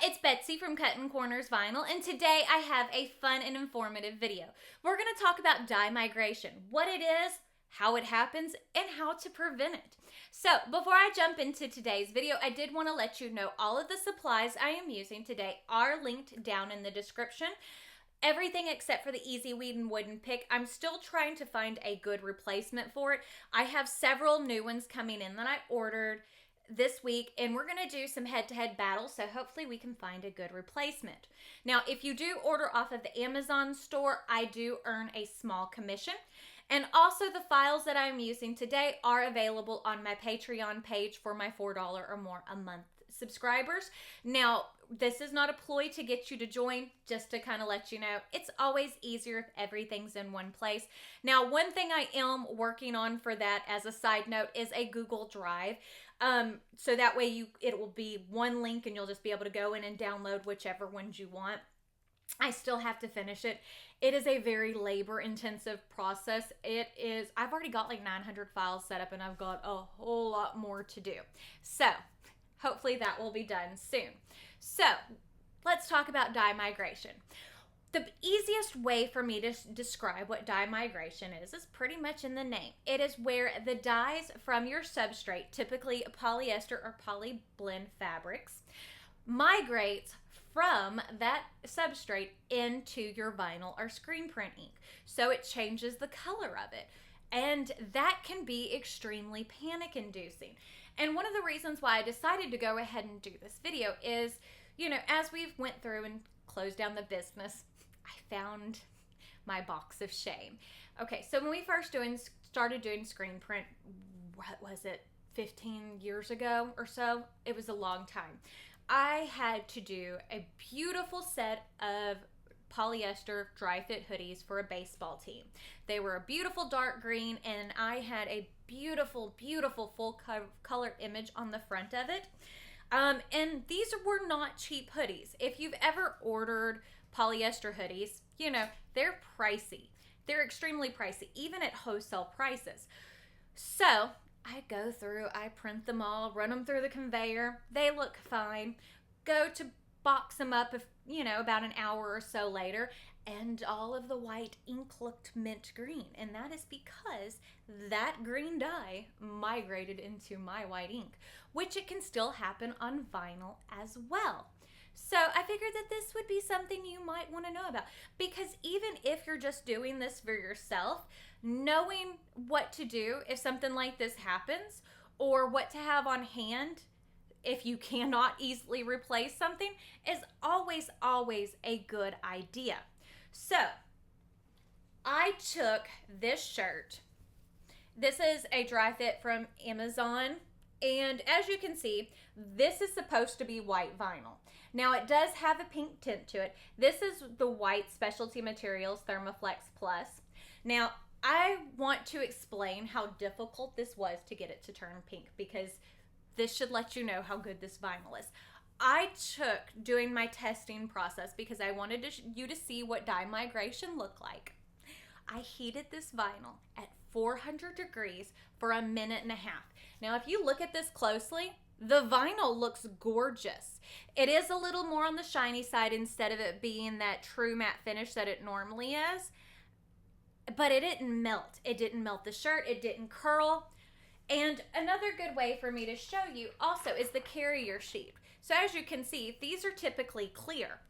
it's Betsy from Cuttin Corners Vinyl, and today I have a fun and informative video. We're going to talk about dye migration, what it is, how it happens, and how to prevent it. So, before I jump into today's video, I did want to let you know all of the supplies I am using today are linked down in the description. Everything except for the Easy Weed and Wooden Pick. I'm still trying to find a good replacement for it. I have several new ones coming in that I ordered this week, and we're going to do some head-to-head battles, so hopefully we can find a good replacement. Now, if you do order off of the Amazon store, I do earn a small commission. And also the files that I'm using today are available on my Patreon page for my $4 or more a month subscribers. Now, this is not a ploy to get you to join, just to kind of let you know, it's always easier if everything's in one place. Now, one thing I am working on for that as a side note is a Google Drive. So that way it will be one link and you'll just be able to go in and download whichever ones you want. I still have to finish it. It is a very labor-intensive process. I've already got like 900 files set up and I've got a whole lot more to do. So, hopefully that will be done soon. So, let's talk about dye migration. The easiest way for me to describe what dye migration is pretty much in the name. It is where the dyes from your substrate, typically polyester or polyblend fabrics, migrates from that substrate into your vinyl or screen print ink. So it changes the color of it. And that can be extremely panic-inducing. And one of the reasons why I decided to go ahead and do this video is, you know, as we've went through and closed down the business, I found my box of shame. Okay, so when we first started doing screen print, what was it, 15 years ago or so? It was a long time. I had to do a beautiful set of polyester dry fit hoodies for a baseball team. They were a beautiful dark green, and I had a beautiful, beautiful full color image on the front of it. And these were not cheap hoodies. If you've ever ordered polyester hoodies, you know, they're pricey. They're extremely pricey, even at wholesale prices. So I go through, I print them all, run them through the conveyor. They look fine. Go to box them up, about an hour or so later, and all of the white ink looked mint green. And that is because that green dye migrated into my white ink, which it can still happen on vinyl as well. So I figured that this would be something you might want to know about, because even if you're just doing this for yourself, knowing what to do if something like this happens, or what to have on hand if you cannot easily replace something, is always, always a good idea. So I took this shirt. This is a dry fit from Amazon. And as you can see, this is supposed to be white vinyl. Now, it does have a pink tint to it. This is the white Specialty Materials Thermoflex Plus. Now, I want to explain how difficult this was to get it to turn pink, because this should let you know how good this vinyl is. I took doing my testing process because I wanted you to see what dye migration looked like. I heated this vinyl at 400 degrees for a minute and a half. Now, if you look at this closely, the vinyl looks gorgeous. It is a little more on the shiny side instead of it being that true matte finish that it normally is. But it didn't melt. It didn't melt the shirt. It didn't curl. And another good way for me to show you also is the carrier sheet. So as you can see, these are typically clear.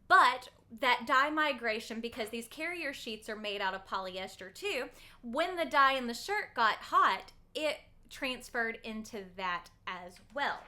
But that dye migration, because these carrier sheets are made out of polyester too, when the dye in the shirt got hot, it transferred into that as well.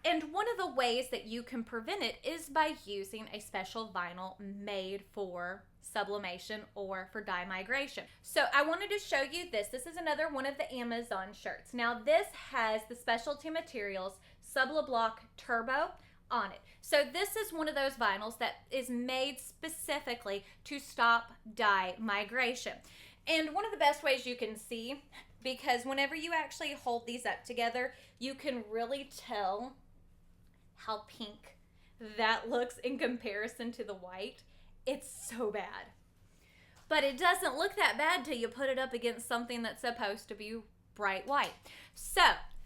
And one of the ways that you can prevent it is by using a special vinyl made for sublimation or for dye migration. So I wanted to show you this. This is another one of the Amazon shirts. Now this has the Specialty Materials Subliblock Turbo on it. So this is one of those vinyls that is made specifically to stop dye migration. And one of the best ways you can see, because whenever you actually hold these up together, you can really tell how pink that looks in comparison to the white. It's so bad. But it doesn't look that bad till you put it up against something that's supposed to be bright white. So,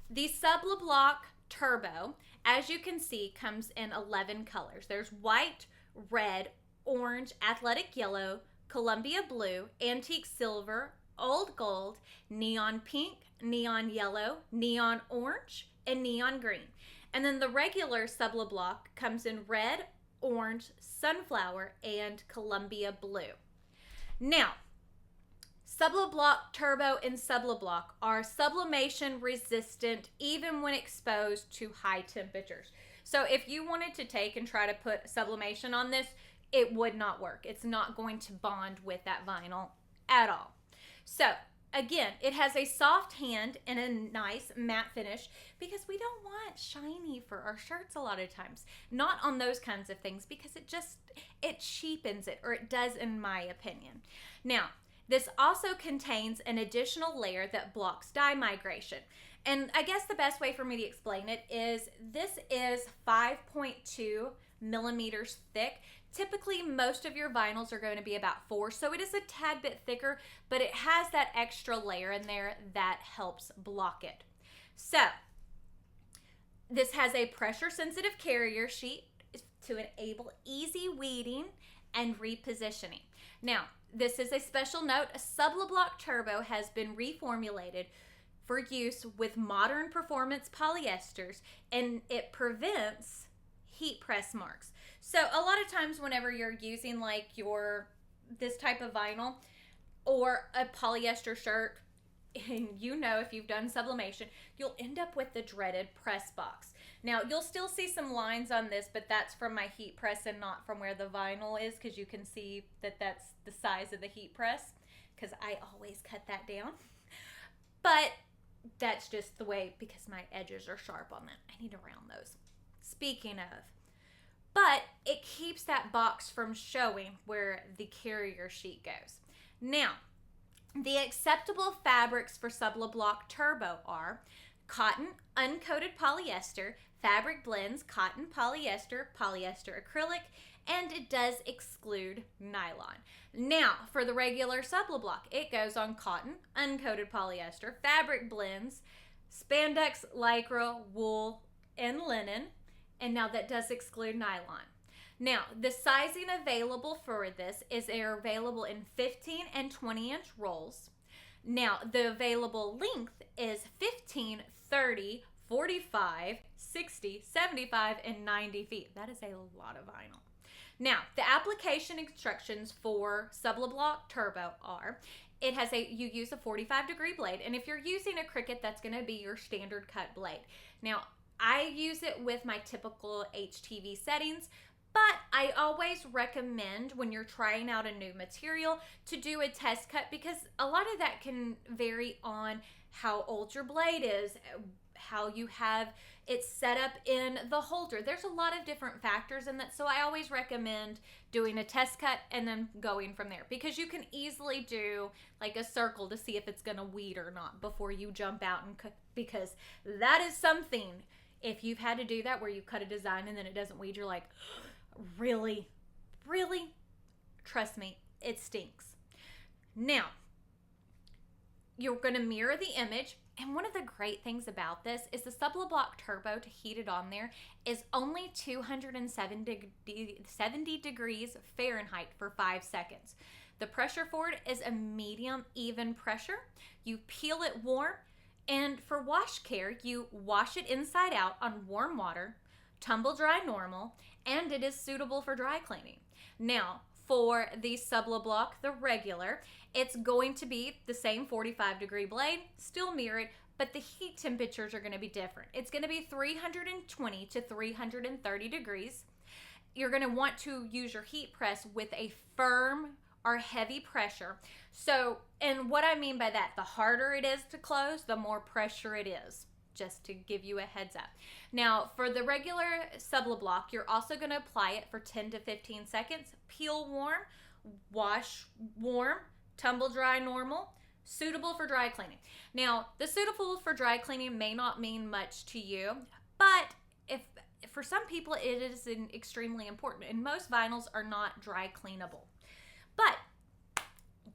the Subliblock Turbo, as you can see, comes in 11 colors. There's white, red, orange, athletic yellow, Columbia blue, antique silver, old gold, neon pink, neon yellow, neon orange, and neon green. And then the regular Subliblock comes in red, orange, sunflower, and Columbia blue. Now, Subliblock Turbo and Subliblock are sublimation resistant even when exposed to high temperatures. So if you wanted to take and try to put sublimation on this, it would not work. It's not going to bond with that vinyl at all. So again, it has a soft hand and a nice matte finish because we don't want shiny for our shirts a lot of times. Not on those kinds of things because it cheapens it, or it does in my opinion. Now, this also contains an additional layer that blocks dye migration. And I guess the best way for me to explain it is this is 5.2 millimeters thick. Typically, most of your vinyls are going to be about 4, so it is a tad bit thicker, but it has that extra layer in there that helps block it. So, this has a pressure-sensitive carrier sheet to enable easy weeding and repositioning. Now, this is a special note. A Subliblock Turbo has been reformulated for use with modern performance polyesters, and it prevents heat press marks. So a lot of times whenever you're using like this type of vinyl or a polyester shirt, and you know if you've done sublimation, you'll end up with the dreaded press box. Now you'll still see some lines on this, but that's from my heat press and not from where the vinyl is, because you can see that that's the size of the heat press, because I always cut that down. But that's just the way, because my edges are sharp on that. I need to round those. Speaking of, but it keeps that box from showing where the carrier sheet goes. Now, the acceptable fabrics for Subliblock Turbo are cotton, uncoated polyester, fabric blends, cotton, polyester, polyester acrylic, and it does exclude nylon. Now, for the regular Subliblock, it goes on cotton, uncoated polyester, fabric blends, spandex, lycra, wool, and linen, and now that does exclude nylon. Now, the sizing available for this is they're available in 15 and 20 inch rolls. Now, the available length is 15, 30, 45, 60, 75, and 90 feet. That is a lot of vinyl. Now, the application instructions for Subliblock Turbo are, you use a 45-degree blade, and if you're using a Cricut, that's going to be your standard cut blade. Now, I use it with my typical HTV settings, but I always recommend when you're trying out a new material to do a test cut, because a lot of that can vary on how old your blade is, how you have it set up in the holder. There's a lot of different factors in that, so I always recommend doing a test cut and then going from there, because you can easily do like a circle to see if it's going to weed or not before you jump out and cut, because that is something, if you've had to do that where you cut a design and then it doesn't weed, you're like, really? Really? Trust me, it stinks. Now, you're going to mirror the image, and one of the great things about this is the Subliblock Turbo, to heat it on there, is only 270 degrees Fahrenheit for 5 seconds. The pressure for it is a medium even pressure. You peel it warm, and for wash care, you wash it inside out on warm water, tumble dry normal, and it is suitable for dry cleaning. Now, for the Subliblock, the regular, it's going to be the same 45-degree blade, still mirrored, but the heat temperatures are going to be different. It's going to be 320 to 330 degrees. You're going to want to use your heat press with a firm or heavy pressure. So, and what I mean by that, the harder it is to close, the more pressure it is, just to give you a heads up. Now, for the regular Subliblock, you're also going to apply it for 10 to 15 seconds, peel warm, wash warm, tumble dry normal, suitable for dry cleaning. Now, the suitable for dry cleaning may not mean much to you, but if for some people it is extremely important, and most vinyls are not dry cleanable. But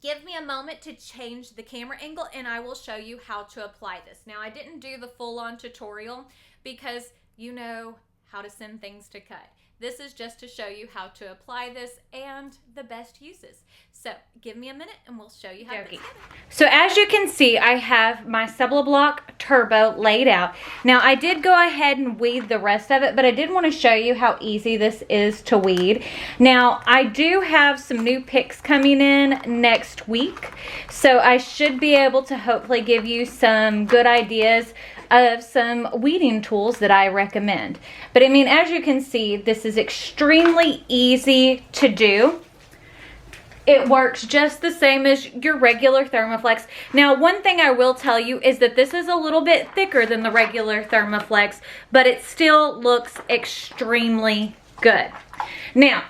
give me a moment to change the camera angle and I will show you how to apply this. Now, I didn't do the full-on tutorial because you know how to send things to cut. This is just to show you how to apply this and the best uses. So give me a minute and we'll show you how to do it. So as you can see, I have my Subliblock Turbo laid out. Now I did go ahead and weed the rest of it, but I did want to show you how easy this is to weed. Now I do have some new picks coming in next week, so I should be able to hopefully give you some good ideas of some weeding tools that I recommend. But I mean, as you can see, this is extremely easy to do. It works just the same as your regular Thermoflex. Now, one thing I will tell you is that this is a little bit thicker than the regular Thermoflex, but it still looks extremely good. Now,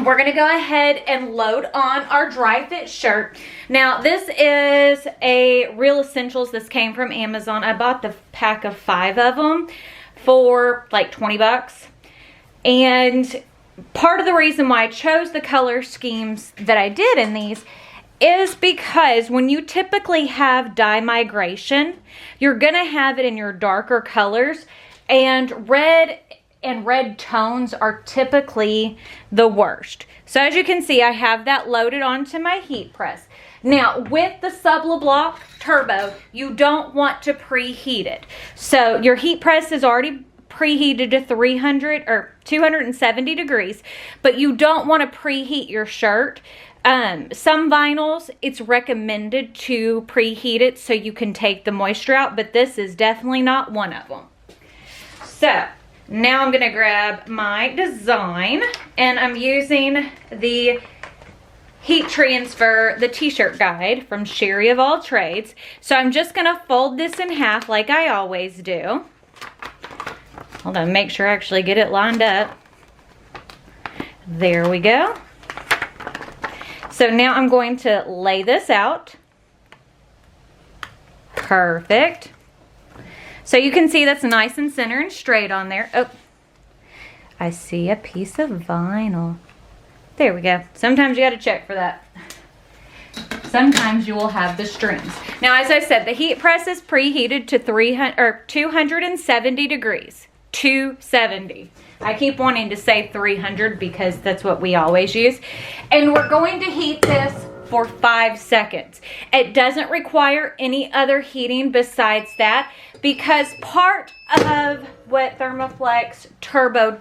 we're gonna go ahead and load on our dry fit shirt. Now, this is a Real Essentials. This came from Amazon. I bought the pack of 5 of them for like 20 bucks. And part of the reason why I chose the color schemes that I did in these is because when you typically have dye migration, you're gonna have it in your darker colors, and red tones are typically the worst. So as you can see, I have that loaded onto my heat press. Now, with the Subliblock Turbo, you don't want to preheat it. So your heat press is already preheated to 300 or 270 degrees, but you don't want to preheat your shirt. Some vinyls, it's recommended to preheat it so you can take the moisture out, but this is definitely not one of them. So now I'm gonna grab my design, and I'm using the heat transfer, the t-shirt guide from Sherry of All Trades. So I'm just gonna fold this in half like I always do. Hold on, make sure I actually get it lined up. There we go. So now I'm going to lay this out. Perfect. So you can see that's nice and center and straight on there. Oh, I see a piece of vinyl. There we go. Sometimes you got to check for that. Sometimes you will have the strings. Now, as I said, the heat press is preheated to 270 degrees. 270. I keep wanting to say 300 because that's what we always use. And we're going to heat this for 5 seconds. It doesn't require any other heating besides that, because part of what Thermoflex Turbo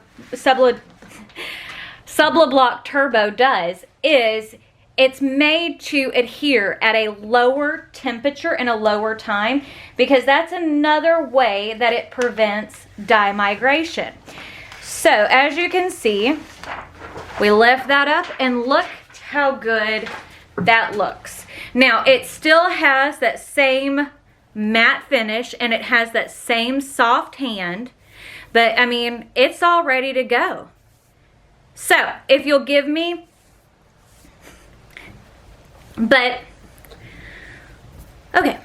Subliblock Turbo does is it's made to adhere at a lower temperature and a lower time, because that's another way that it prevents dye migration. So as you can see, we lift that up and look how good that looks. Now it still has that same matte finish and it has that same soft hand, but I mean, it's all ready to go. So if you'll give me, okay.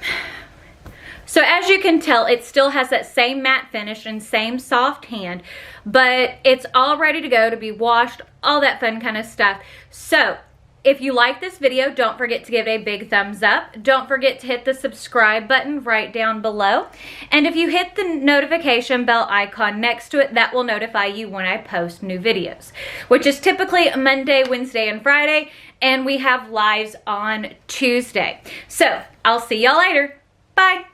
So as you can tell, it still has that same matte finish and same soft hand, but it's all ready to go to be washed, all that fun kind of stuff. So if you like this video, don't forget to give it a big thumbs up. Don't forget to hit the subscribe button right down below. And if you hit the notification bell icon next to it, that will notify you when I post new videos, which is typically Monday, Wednesday, and Friday, and we have lives on Tuesday. So I'll see y'all later. Bye.